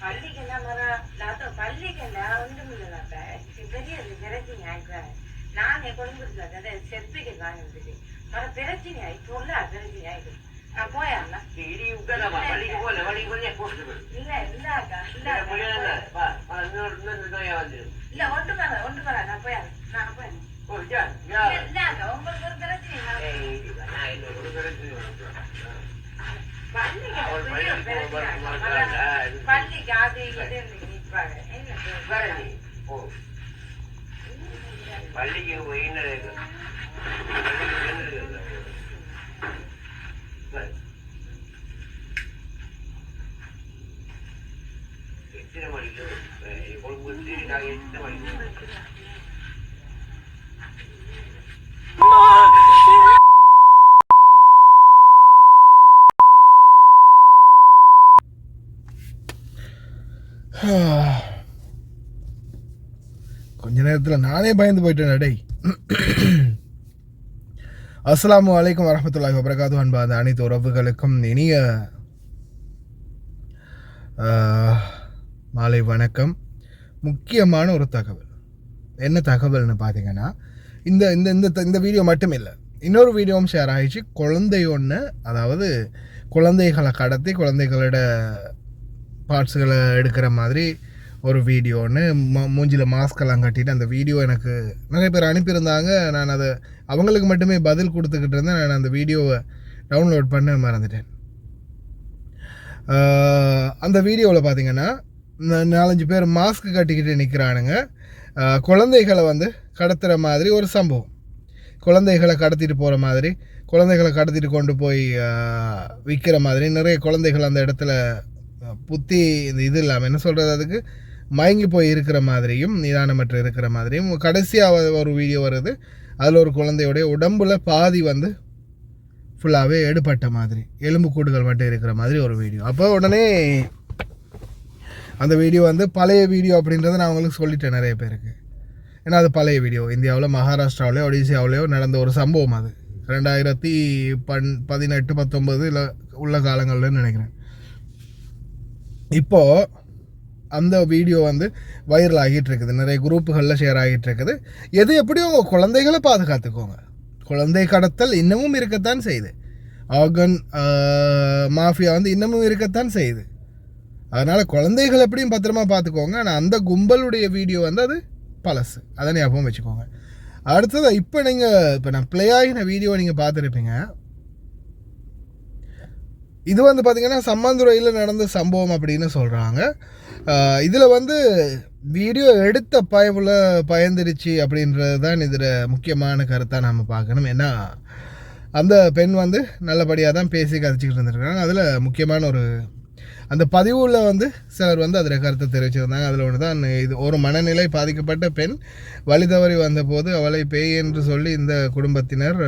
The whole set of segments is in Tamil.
பள்ளிக்கெல்லாம் பள்ளிக்கெல்லாம் ஒன்றும் இல்லைனாக்கா பெரிய பிரச்சனை ஆயிடுறாங்க. நானே கொடுத்துருக்காங்க செப்பிக்க காணுது மர பிரச்சனை ஆகி சொல்ல பிரச்சனை ஆயிடுது. நான் போயாண்ணா இல்ல இல்லாக்கா இல்ல ஒன்று வர நான் போயாங்க நான் போய் இல்லாக்கா உங்களுக்கு ஒரு பள்ளிக்கு அது இது நிற்பாங்க பள்ளிக்கு எத்தனை மணிக்கு எத்தனை மணிக்கு கொஞ்ச நேரத்தில் நானே பயந்து போயிட்டேன். டேய், அஸ்ஸலாமு அலைக்கும் வரஹ்மத்துல்லாஹி வபரகாத்துஹு. அன்பான அனைத்து உறவுகளுக்கும் இனிய மாலை வணக்கம். முக்கியமான ஒரு தகவல். என்ன தகவல்னு பார்த்தீங்கன்னா, இந்த இந்த இந்த இந்த வீடியோ மட்டும் இல்லை, இன்னொரு வீடியோவும் ஷேர் ஆகிடுச்சு. குழந்தை ஒன்று, அதாவது குழந்தைகளை கடத்தி குழந்தைகளோட பார்ட்ஸுகளை எடுக்கிற மாதிரி ஒரு வீடியோ ஒன்று, மூஞ்சியில் மாஸ்கெல்லாம் கட்டிட்டு அந்த வீடியோ எனக்கு நிறைய பேர் அனுப்பியிருந்தாங்க. நான் அதை அவங்களுக்கு மட்டுமே பதில் கொடுத்துக்கிட்டு இருந்தேன். நான் அந்த வீடியோவை டவுன்லோட் பண்ண மறந்துட்டேன். அந்த வீடியோவில் பார்த்தீங்கன்னா 4-5 பேர் மாஸ்க் கட்டிக்கிட்டு நிற்கிறானுங்க. குழந்தைகளை வந்து கடத்துகிற மாதிரி ஒரு சம்பவம். குழந்தைகளை கடத்திட்டு போகிற மாதிரி, குழந்தைகளை கடத்திட்டு கொண்டு போய் விற்கிற மாதிரி, நிறைய குழந்தைகள் அந்த இடத்துல புத்தி இது இல்லாமல் என்ன சொல்கிறது, அதுக்கு மயங்கி போய் இருக்கிற மாதிரியும் நிதானமற்ற இருக்கிற மாதிரியும். கடைசியாக ஒரு வீடியோ வருது, அதில் ஒரு குழந்தையுடைய உடம்புல பாதி வந்து ஃபுல்லாகவே எடுபட்ட மாதிரி, எலும்பு கூடுகள் மட்டும் இருக்கிற மாதிரி ஒரு வீடியோ. அப்போ உடனே அந்த வீடியோ வந்து பழைய வீடியோ அப்படின்றத நான் அவங்களுக்கு சொல்லிட்டேன் நிறைய பேருக்கு. ஏன்னா அது பழைய வீடியோ, இந்தியாவில் மகாராஷ்டிராவிலையோ ஒடிசாவிலையோ நடந்த ஒரு சம்பவம். அது 2018-19 இல்லை உள்ள காலங்கள்னு நினைக்கிறேன். இப்போது அந்த வீடியோ வந்து வைரல் ஆகிட்டு இருக்குது, நிறைய குரூப்புகளில் ஷேர் ஆகிட்டு இருக்குது. எது எப்படியும் உங்கள் குழந்தைகளை பாதுகாத்துக்கோங்க. குழந்தை கடத்தல் இன்னமும் இருக்கத்தான் செய்யுது, ஆர்கன் மாஃபியா வந்து இன்னமும் இருக்கத்தான் செய்யுது. அதனால் குழந்தைகள் எப்படியும் பத்திரமா பார்த்துக்கோங்க. ஆனால் அந்த கும்பலுடைய வீடியோ வந்து அது பழசு, அதை ஞாபகம் வச்சுக்கோங்க. அடுத்தது இப்போ நான் ப்ளே ஆகின வீடியோ நீங்கள் பார்த்துருப்பீங்க. இது வந்து பார்த்திங்கன்னா சம்மாந்துறையில் நடந்த சம்பவம் அப்படின்னு சொல்கிறாங்க. இதில் வந்து வீடியோ எடுத்த பயந்துருச்சு அப்படின்றது தான் இதில் முக்கியமான கருத்தாக நம்ம பார்க்கணும். ஏன்னா அந்த பெண் வந்து நல்லபடியாக தான் பேசி கதைச்சிக்கிட்டு இருந்துருக்காங்க. அதில் முக்கியமான அந்த பதிவில் வந்து சிலர் வந்து அதில் கருத்தை தெரிவிச்சிருந்தாங்க. அதில் ஒன்று தான், இது ஒரு மனநிலை பாதிக்கப்பட்ட பெண் வழி தவறி வந்தபோது அவளை பேய் என்று சொல்லி இந்த குடும்பத்தினர்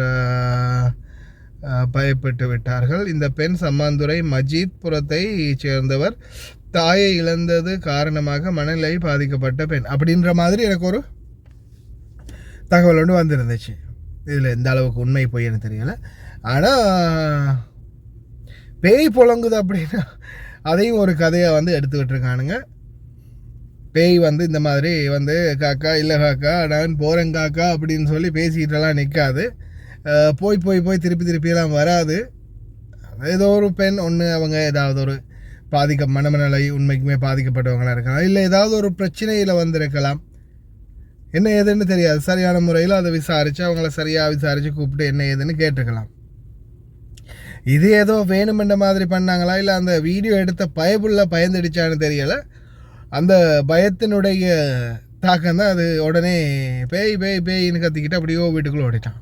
பயப்பட்டு விட்டார்கள். இந்த பெண் சம்மாந்துறை மஜீத் புரத்தை சேர்ந்தவர், தாயை இழந்தது காரணமாக மனநிலை பாதிக்கப்பட்ட பெண் அப்படின்ற மாதிரி எனக்கு ஒரு தகவல் ஒன்று வந்துருந்துச்சு. இதில் எந்த அளவுக்கு உண்மை போய் எனக்கு தெரியலை. ஆனால் பேய் புழங்குது அப்படின்னா அதையும் ஒரு கதையை வந்து எடுத்துக்கிட்டு இருக்கானுங்க. பேய் வந்து இந்த மாதிரி வந்து காக்கா இல்லை காக்கா நான் போகிறேன் காக்கா அப்படின்னு சொல்லி பேசிக்கிட்டெல்லாம் நிற்காது. போய் போய் போய் திருப்பியெல்லாம் வராது. ஏதோ ஒரு பெண் ஒன்று, அவங்க ஏதாவது ஒரு மனநிலை உண்மைக்குமே பாதிக்கப்பட்டவங்களாக இருக்கலாம், இல்லை ஏதாவது ஒரு பிரச்சனையில் வந்திருக்கலாம், என்ன ஏதுன்னு தெரியாது. சரியான முறையில் அதை விசாரித்து அவங்கள சரியாக விசாரித்து கூப்பிட்டு என்ன ஏதுன்னு கேட்டுக்கலாம். இது ஏதோ வேணுமென்ற மாதிரி பண்ணாங்களா, இல்லை அந்த வீடியோ எடுத்த பயந்துடுச்சான்னு தெரியலை. அந்த பயத்தினுடைய தாக்கம் தான் அது. உடனே பேயின்னு கத்திக்கிட்டு அப்படியோ வீட்டுக்குள்ளே ஓடிட்டான்.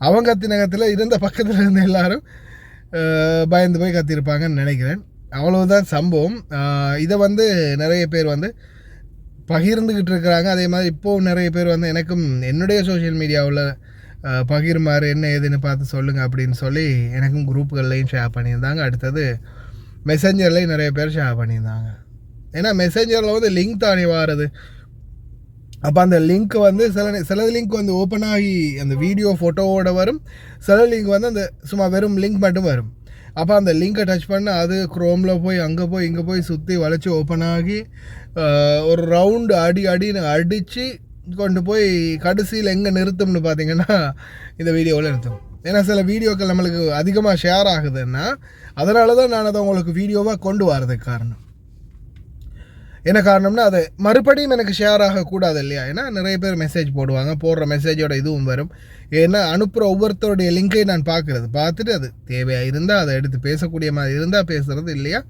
அவங்க கத்தினகத்தில் இருந்த பக்கத்தில் இருந்த எல்லாரும் பயந்து போய் கத்திருப்பாங்கன்னு நினைக்கிறேன். அவ்வளவுதான் சம்பவம். இதை வந்து நிறைய பேர் வந்து பகிர்ந்துக்கிட்டு இருக்கிறாங்க. அதே மாதிரி இப்போது நிறைய பேர் வந்து எனக்கும் என்னுடைய சோஷியல் மீடியாவில் பகிர்மாறு என்ன ஏதுன்னு பார்த்து சொல்லுங்கள் அப்படின்னு சொல்லி எனக்கும் குரூப்புகள்லையும் ஷேர் பண்ணியிருந்தாங்க. அடுத்தது மெசஞ்சர்லேயும் நிறைய பேர் ஷேர் பண்ணியிருந்தாங்க. ஏன்னா மெசஞ்சரில் வந்து லிங்க் தானே வாருது. அப்போ அந்த லிங்க் வந்து சில லிங்க் வந்து ஓப்பன் ஆகி அந்த வீடியோ ஃபோட்டோவோடு வரும், சில லிங்க் வந்து அந்த சும்மா வெறும் லிங்க் மட்டும் வரும். அப்போ அந்த லிங்கை டச் பண்ண அது குரோமில் போய் அங்கே போய் இங்கே போய் சுற்றி வளைச்சி ஓப்பன் ஆகி ஒரு ரவுண்டு அடின்னு அடித்து கொண்டு போய் கடைசியில் எங்கே நிறுத்தும்னு பார்த்தீங்கன்னா இந்த வீடியோவில் நிறுத்தும். ஏன்னா சில வீடியோக்கள் நம்மளுக்கு அதிகமாக ஷேர் ஆகுதுன்னா அதனால தான் நான் அதை உங்களுக்கு வீடியோவாக கொண்டு வரதுக்கு காரணம். என்ன காரணம்னா அது மறுபடியும் எனக்கு ஷேர் ஆகக்கூடாது இல்லையா? ஏன்னா நிறைய பேர் மெசேஜ் போடுவாங்க, போடுற மெசேஜோட இதுவும் வரும். ஏன்னா அனுப்புகிற ஒவ்வொருத்தருடைய லிங்கை நான் பார்த்துட்டு அது தேவையாக இருந்தால் அதை எடுத்து பேசக்கூடிய மாதிரி இருந்தால் பேசுகிறது, இல்லையா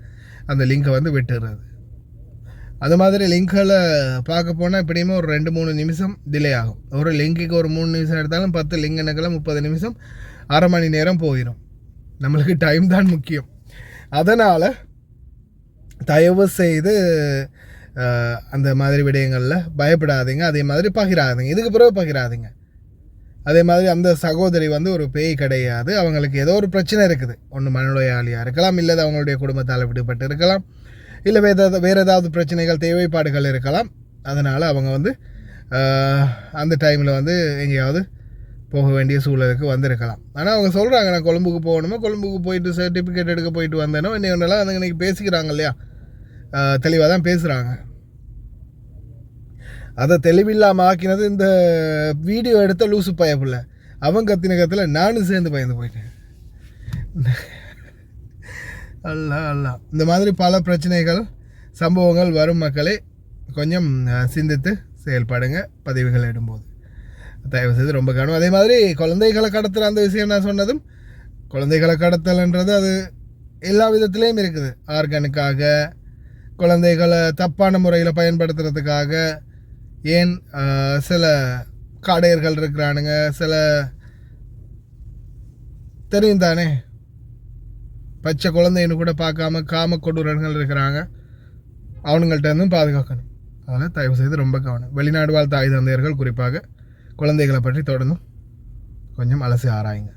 அந்த லிங்கை வந்து விட்டுறது. அது மாதிரி லிங்கில் பார்க்க போனால் எப்படியுமே ஒரு 2-3 நிமிஷம் டிலே ஆகும். ஒரு லிங்குக்கு ஒரு 3 நிமிஷம் எடுத்தாலும் 10 லிங்க் எனக்கெல்லாம் 30 நிமிஷம், அரை மணி நேரம் போயிடும். நம்மளுக்கு டைம் தான் முக்கியம். அதனால் தயவு செய்து அந்த மாதிரி விடயங்களில் பயப்படாதீங்க. அதே மாதிரி பகிராதீங்க, இதுக்கு பிறகு பகிராதீங்க. அதே மாதிரி அந்த சகோதரி வந்து ஒரு பேய் கிடையாது. அவங்களுக்கு ஏதோ ஒரு பிரச்சனை இருக்குது. ஒன்று மனநோயாளியாக இருக்கலாம், இல்லை அவங்களுடைய குடும்பத்தால் விடுபட்டு இருக்கலாம், இல்லை வேறு ஏதாவது பிரச்சனைகள் தேவைப்பாடுகள் இருக்கலாம். அதனால் அவங்க வந்து அந்த டைமில் வந்து எங்கேயாவது போக வேண்டிய சூழலுக்கு வந்திருக்கலாம். ஆனால் அவங்க சொல்கிறாங்க, நான் கொழும்புக்கு போகணுமோ, கொழும்புக்கு போயிட்டு சர்டிஃபிகேட் எடுக்க போயிட்டு வந்தேனோ என்ன ஒன்றெல்லாம் அந்த இன்றைக்கி பேசிக்கிறாங்க இல்லையா? தெளிவாக தான் பேசுகிறாங்க. அதை தெளிவில்லாமல் ஆக்கினது இந்த வீடியோ எடுத்த லூசு பயப்புள்ள. அவன் கத்தின கத்தில் நானும் சேர்ந்து பயந்து போயிட்டேன். அல்ல இந்த மாதிரி பல பிரச்சனைகள் சம்பவங்கள் வரும். மக்களே கொஞ்சம் சிந்தித்து செயல்படுங்க பதிவுகள் இடும்போது, தயவு செய்து ரொம்ப கவனம். அதே மாதிரி குழந்தைகளை கடத்துகிற அந்த விஷயம் நான் சொன்னதும், குழந்தைகளை கடத்தல்ன்றது அது எல்லா விதத்துலேயும் இருக்குது. ஆர்கனுக்காக, குழந்தைகளை தப்பான முறையில் பயன்படுத்துறதுக்காக, ஏன் சில காடையர்கள் இருக்கிறானுங்க, சில தெரியும் தானே பச்சை குழந்தைன்னு கூட பார்க்காம காம கொடூரர்கள் இருக்கிறாங்க. அவனுங்கள்ட்ட இருந்தும் பாதுகாக்கணும். அதனால் தயவு செய்து ரொம்ப கவனம். வெளிநாடு வாழ் தாய் தந்தையர்கள் குறிப்பாக குழந்தைகளை பற்றி தொடர்ந்தும் கொஞ்சம் அலசி ஆராயுங்க.